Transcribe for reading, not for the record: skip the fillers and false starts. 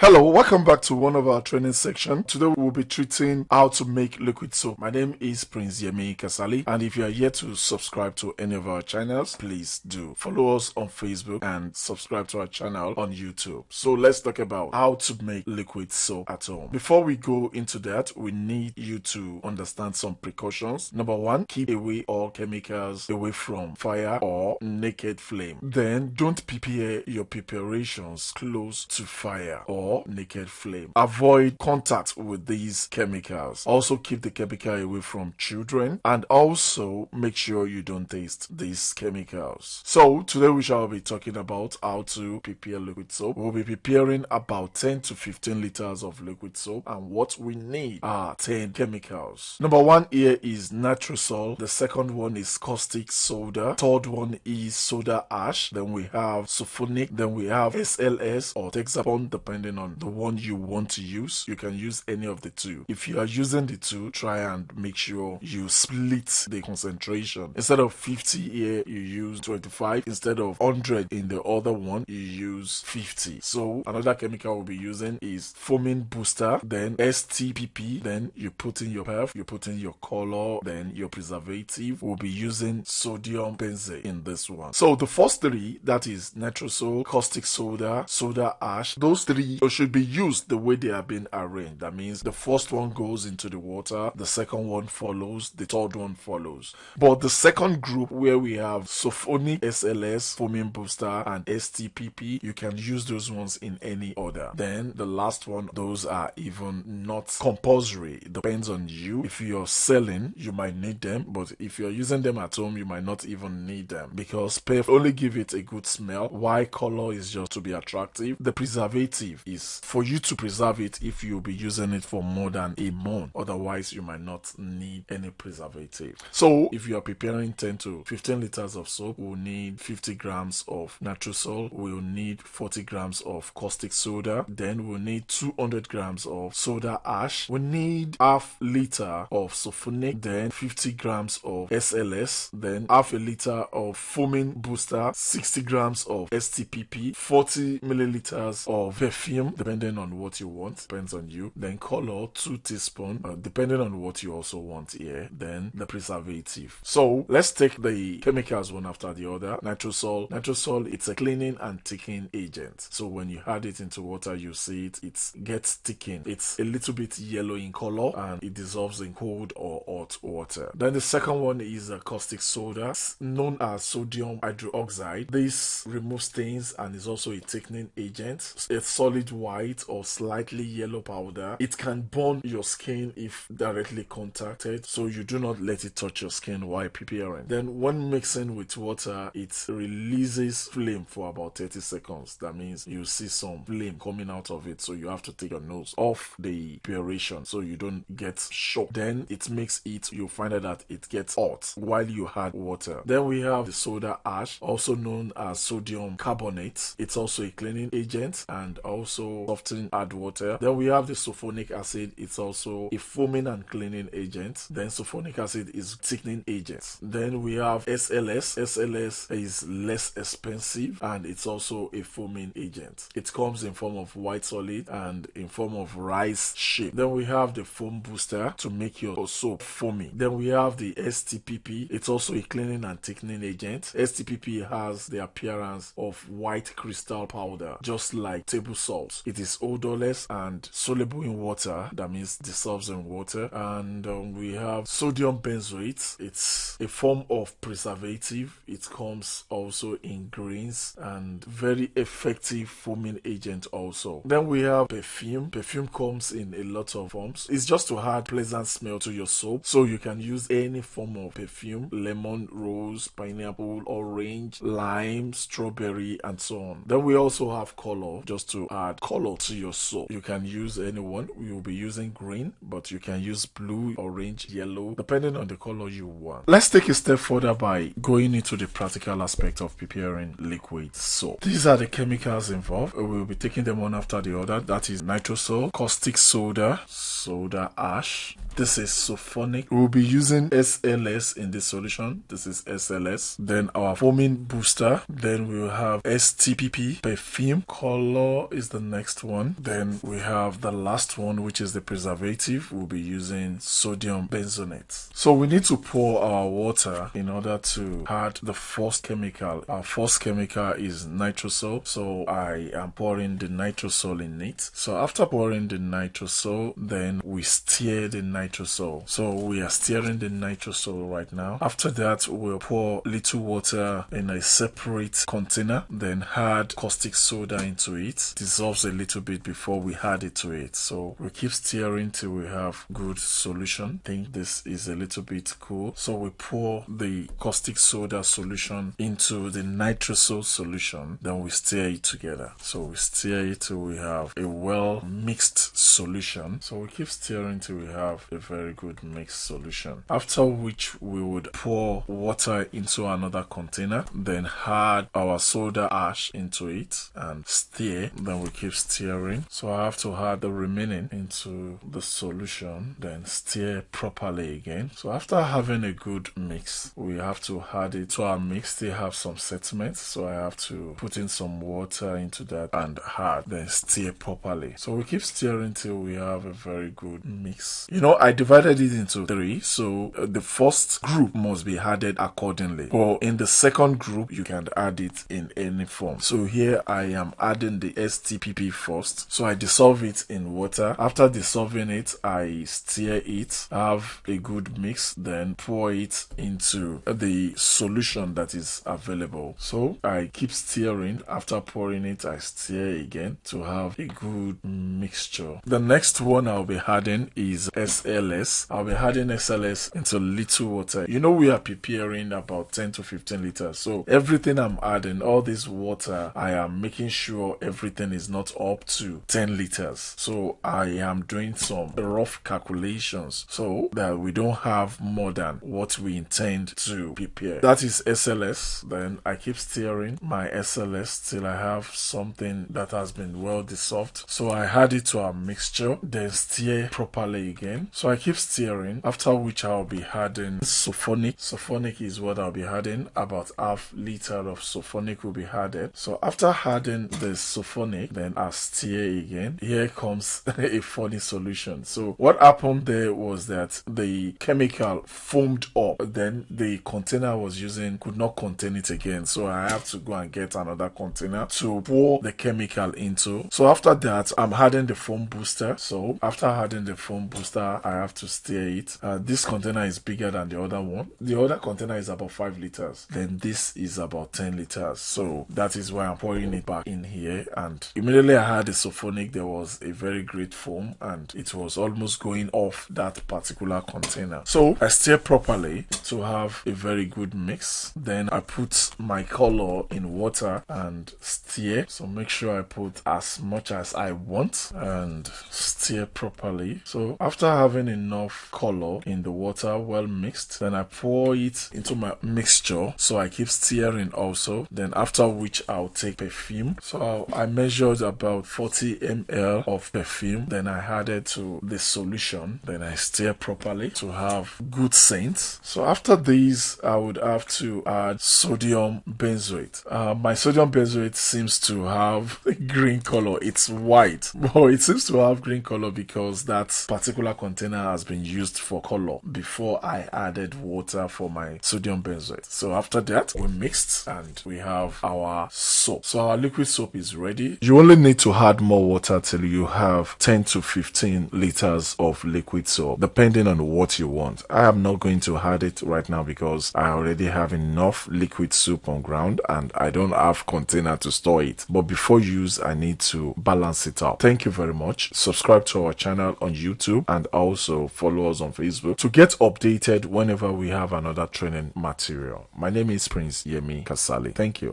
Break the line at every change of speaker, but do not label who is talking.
Hello, welcome back to one of our training section. Today we will be treating how to make liquid soap. My name is Prince Yemi Kasali, and if you are yet to subscribe to any of our channels, please do follow us on Facebook and subscribe to our channel on YouTube. So let's talk about how to make liquid soap at home. Before we go into that, we need you to understand some precautions. Number one, keep away all chemicals away from fire or naked flame. Then don't prepare your preparations close to fire or naked flame. Avoid contact with these chemicals. Also keep the chemical away from children, and also make sure you don't taste these chemicals. So today we shall be talking about how to prepare liquid soap. We'll be preparing about 10 to 15 liters of liquid soap, and what we need are 10 chemicals. Number one here is nitrosol. The second one is caustic soda. Third one is soda ash. Then we have sulfonic. Then we have SLS or Texapon, depending on the one you want to use. You can use any of the two. If you are using the two, try and make sure you split the concentration. Instead of 50 here, you use 25. Instead of 100 in the other one, you use 50. So another chemical we'll be using is foaming booster, then STPP, then you put in your perf, you put in your color, then your preservative. We'll be using sodium benzene in this one. So the first three, that is nitrosol, caustic soda, soda ash, those three should be used the way they have been arranged. That means the first one goes into the water, the second one follows, the third one follows. But the second group, where we have sulfonic, SLS, foaming booster, and STPP, you can use those ones in any order. Then the last one, those are even not compulsory. It depends on you. If you're selling, you might need them, but if you're using them at home, you might not even need them, because perf only give it a good smell, while color is just to be attractive. The preservative is for you to preserve it if you'll be using it for more than a month. Otherwise, you might not need any preservative. So if you are preparing 10 to 15 liters of soap, we'll need 50 grams of nitrosol, we'll need 40 grams of caustic soda, then we'll need 200 grams of soda ash, we need half liter of sulfonic, then 50 grams of SLS, then half a liter of foaming booster, 60 grams of STPP, 40 milliliters of perfume, depending on what you want, depends on you, then color 2 teaspoons, depending on what you also want here, then the preservative. So let's take the chemicals one after the other. Nitrosol, it's a cleaning and thickening agent. So when you add it into water, you see it gets thickened. It's a little bit yellow in color and it dissolves in cold or hot water. Then the second one is a caustic soda, known as sodium hydroxide. This removes stains and is also a thickening agent. It's solid white or slightly yellow powder. It can burn your skin if directly contacted, so you do not let it touch your skin while preparing. Then when mixing with water, it releases flame for about 30 seconds. That means you see some flame coming out of it, so you have to take your nose off the preparation so you don't get shocked. Then it makes it, you'll find out that it gets hot while you add water. Then we have the soda ash, also known as sodium carbonate. It's also a cleaning agent and also often add water. Then we have the sulfonic acid. It's also a foaming and cleaning agent. Then sulfonic acid is thickening agent. Then we have SLS. SLS is less expensive and it's also a foaming agent. It comes in form of white solid and in form of rice shape. Then we have the foam booster to make your soap foamy. Then we have the STPP. It's also a cleaning and thickening agent. STPP has the appearance of white crystal powder, just like table salt. It is odorless and soluble in water. That means dissolves in water. And we have sodium benzoate. It's a form of preservative. It comes also in grains and very effective foaming agent also. Then we have perfume. Perfume comes in a lot of forms. It's just to add pleasant smell to your soap, so you can use any form of perfume: lemon, rose, pineapple, orange, lime, strawberry, and so on. Then we also have color, just to add color to your soap. You can use any one. We will be using green, but you can use blue, orange, yellow, depending on the color you want. Let's take a step further by going into the practical aspect of preparing liquid soap. These are the chemicals involved. We'll be taking them one after the other. That is nitrosol, caustic soda, soda ash, This is sulfonic. We'll be using SLS in this solution. This is SLS. Then our foaming booster. Then we'll have STPP. Perfume color is the next one. Then we have the last one, which is the preservative. We'll be using sodium benzonate. So we need to pour our water in order to add the first chemical. Our first chemical is nitrosol. So I am pouring the nitrosol in it. So after pouring the nitrosol, then we stir the nitrosol. So we are stirring the nitrosol right now. After that, we'll pour little water in a separate container, then add caustic soda into it. Dissolves a little bit before we add it to it. So we keep stirring till we have good solution. I think this is a little bit cool. So we pour the caustic soda solution into the nitrosol solution, then we stir it together. So we stir it till we have a well mixed solution. So we keep stirring till we have a very good mixed solution. After which we would pour water into another container, then add our soda ash into it and stir. Then we keep stirring. So I have to add the remaining into the solution, then stir properly again. So after having a good mix, we have to add it to our mix. Still have some sediment, so I have to put in some water into that and add, then stir properly. So we keep stirring till we have a very good mix. You know, I divided it into three, so the first group must be added accordingly, or in the second group you can add it in any form. So here I am adding the STPP first. So I dissolve it in water. After dissolving it, I stir it, have a good mix, then pour it into the solution that is available. So I keep stirring. After pouring it, I stir again to have a good mixture. The next one I'll be adding is SLS. I'll be adding SLS into little water. You know, we are preparing about 10 to 15 liters. So everything I'm adding, all this water, I am making sure everything is not up to 10 liters. So I am doing some rough calculations so that we don't have more than what we intend to prepare. That is SLS. Then I keep stirring my SLS till I have something that has been well dissolved. So I add it to our mixture, then stir properly again. So I keep stirring, after which I'll be adding sulfonic. Sulfonic is what I'll be adding. About half liter of sulfonic will be added. So after adding the sulfonic, then I stir again. Here comes a funny solution. So what happened there was that the chemical foamed up, then the container I was using could not contain it again. So I have to go and get another container to pour the chemical into. So after that, I'm adding the foam booster. So after adding the foam booster, I have to stir it. This container is bigger than the other one. The other container is about 5 liters. Then this is about 10 liters. So that is why I'm pouring it back in here. And immediately I had the sulfonic, there was a very great foam and it was almost going off that particular container. So I stir properly to have a very good mix. Then I put my color in water and stir. So make sure I put as much as I want and stir properly. So after having enough color in the water well mixed, then I pour it into my mixture. So I keep stirring also. Then after which I'll take perfume. So I measured about 40 ml of perfume. Then I added to the solution. Then I stir properly to have good scent. So after these, I would have to add sodium benzoate. My sodium benzoate seems to have a green color. It's white, but it seems to have green color because that particular container has been used for color before I added water for my sodium benzoate. So after that, we mixed and we have our soap. So our liquid soap is ready. You only need to add more water till you have 10 to 15 liters of liquid soap, depending on what you want. I am not going to add it right now because I already have enough liquid soup on ground and I don't have container to store it. But before use, I need to balance it out. Thank you very much. Subscribe to our channel on YouTube and also follow us on Facebook to get updated whenever we have another training material. My name is Prince Yemi Kasali. Thank you.